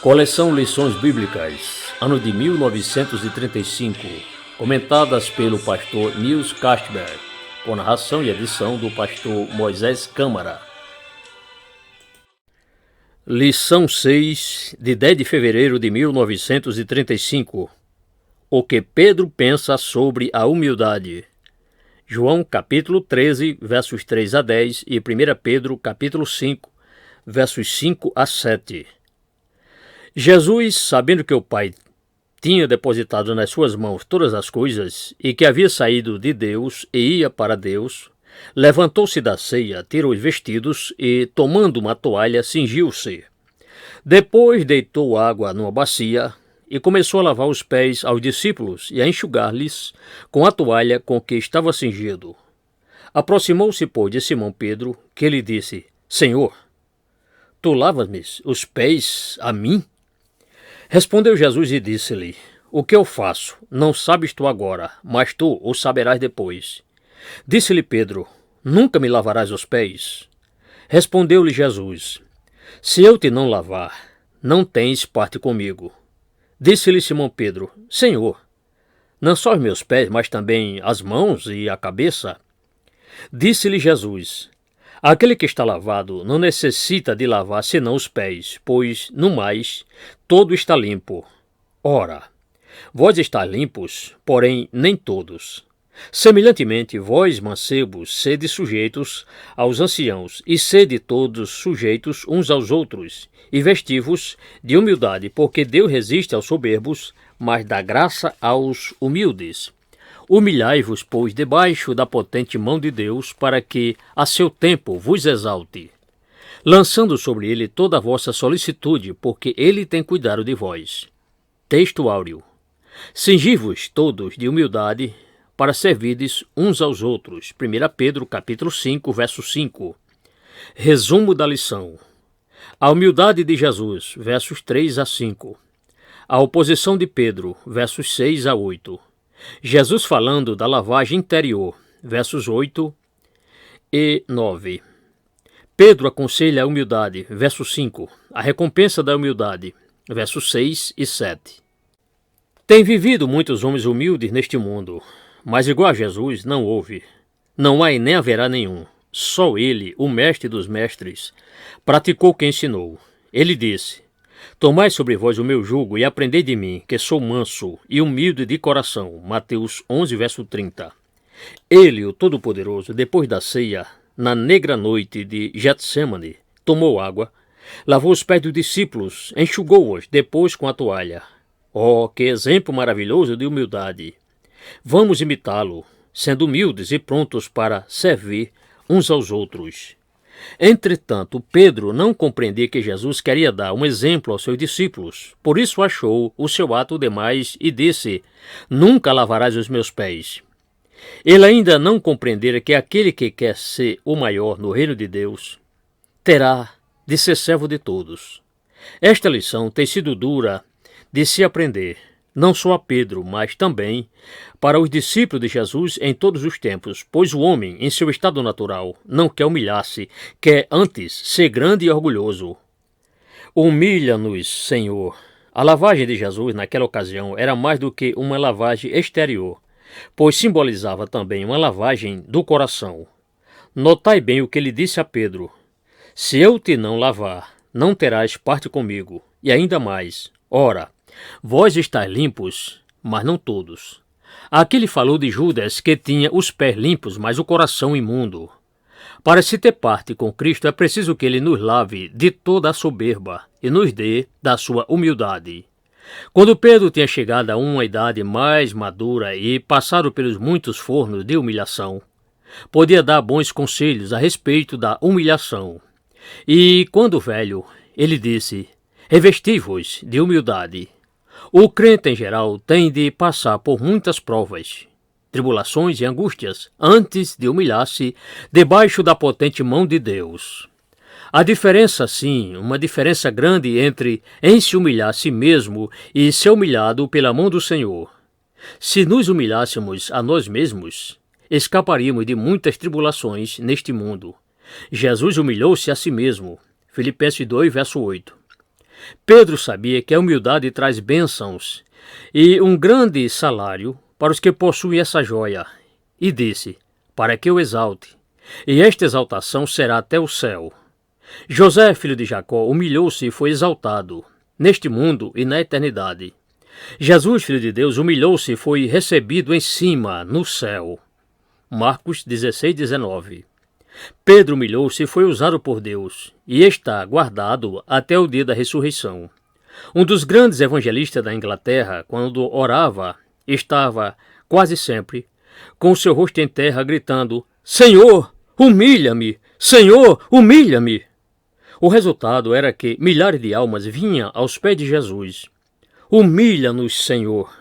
Coleção Lições Bíblicas, ano de 1935, comentadas pelo pastor Nils Castberg, com narração e edição do pastor Moisés Câmara. Lição 6, de 10 de fevereiro de 1935. O que Pedro pensa sobre a humildade. João capítulo 13, versos 3 a 10 e 1 Pedro capítulo 5, versos 5 a 7. Jesus, sabendo que o Pai tinha depositado nas suas mãos todas as coisas e que havia saído de Deus e ia para Deus, levantou-se da ceia, tirou os vestidos e, tomando uma toalha, cingiu-se. Depois deitou água numa bacia e começou a lavar os pés aos discípulos e a enxugar-lhes com a toalha com que estava cingido. Aproximou-se, pois, de Simão Pedro, que lhe disse: Senhor, tu lavas-me os pés a mim? Respondeu Jesus e disse-lhe: O que eu faço, não sabes tu agora, mas tu o saberás depois. Disse-lhe Pedro: Nunca me lavarás os pés? Respondeu-lhe Jesus: Se eu te não lavar, não tens parte comigo. Disse-lhe Simão Pedro: Senhor, não só os meus pés, mas também as mãos e a cabeça? Disse-lhe Jesus: Aquele que está lavado não necessita de lavar senão os pés, pois, no mais, todo está limpo. Ora, vós estáis limpos, porém nem todos. Semelhantemente, vós, mancebos, sede sujeitos aos anciãos, e sede todos sujeitos uns aos outros, e vestivos de humildade, porque Deus resiste aos soberbos, mas dá graça aos humildes. Humilhai-vos, pois, debaixo da potente mão de Deus, para que, a seu tempo, vos exalte, lançando sobre ele toda a vossa solicitude, porque ele tem cuidado de vós. Texto áureo. Cingi-vos todos de humildade, para servirdes uns aos outros. 1 Pedro, capítulo 5, verso 5. Resumo da lição. A humildade de Jesus, versos 3 a 5. A oposição de Pedro, versos 6 a 8. Jesus falando da lavagem interior, versos 8 e 9. Pedro aconselha a humildade, verso 5. A recompensa da humildade, versos 6 e 7. Tem vivido muitos homens humildes neste mundo, mas igual a Jesus não houve. Não há e nem haverá nenhum. Só ele, o mestre dos mestres, praticou o que ensinou. Ele disse: Tomai sobre vós o meu jugo e aprendei de mim, que sou manso e humilde de coração. Mateus 11, verso 30. Ele, o Todo-Poderoso, depois da ceia, na negra noite de Getsêmani, tomou água, lavou os pés dos discípulos, enxugou-os depois com a toalha. Oh, que exemplo maravilhoso de humildade! Vamos imitá-lo, sendo humildes e prontos para servir uns aos outros. Entretanto, Pedro não compreendia que Jesus queria dar um exemplo aos seus discípulos. Por isso achou o seu ato demais e disse: Nunca lavarás os meus pés. Ele ainda não compreendera que aquele que quer ser o maior no reino de Deus terá de ser servo de todos. Esta lição tem sido dura de se aprender, não só a Pedro, mas também para os discípulos de Jesus em todos os tempos, pois o homem, em seu estado natural, não quer humilhar-se, quer antes ser grande e orgulhoso. Humilha-nos, Senhor. A lavagem de Jesus naquela ocasião era mais do que uma lavagem exterior, pois simbolizava também uma lavagem do coração. Notai bem o que ele disse a Pedro: Se eu te não lavar, não terás parte comigo. E ainda mais: Ora, vós estáis limpos, mas não todos. Aqui ele falou de Judas, que tinha os pés limpos, mas o coração imundo. Para se ter parte com Cristo, é preciso que ele nos lave de toda a soberba e nos dê da sua humildade. Quando Pedro tinha chegado a uma idade mais madura e passado pelos muitos fornos de humilhação, podia dar bons conselhos a respeito da humilhação. E, quando velho, ele disse: Revesti-vos de humildade. O crente em geral tem de passar por muitas provas, tribulações e angústias antes de humilhar-se debaixo da potente mão de Deus. Há diferença, sim, uma diferença grande entre em se humilhar a si mesmo e ser humilhado pela mão do Senhor. Se nos humilhássemos a nós mesmos, escaparíamos de muitas tribulações neste mundo. Jesus humilhou-se a si mesmo. Filipenses 2, verso 8. Pedro sabia que a humildade traz bênçãos e um grande salário para os que possuem essa joia, e disse, para que eu exalte, e esta exaltação será até o céu. José, filho de Jacó, humilhou-se e foi exaltado, neste mundo e na eternidade. Jesus, filho de Deus, humilhou-se e foi recebido em cima, no céu. Marcos 16:19. Pedro humilhou-se e foi usado por Deus, e está guardado até o dia da ressurreição. Um dos grandes evangelistas da Inglaterra, quando orava, estava, quase sempre, com o seu rosto em terra, gritando, Senhor, humilha-me! Senhor, humilha-me! O resultado era que milhares de almas vinham aos pés de Jesus. Humilha-nos, Senhor!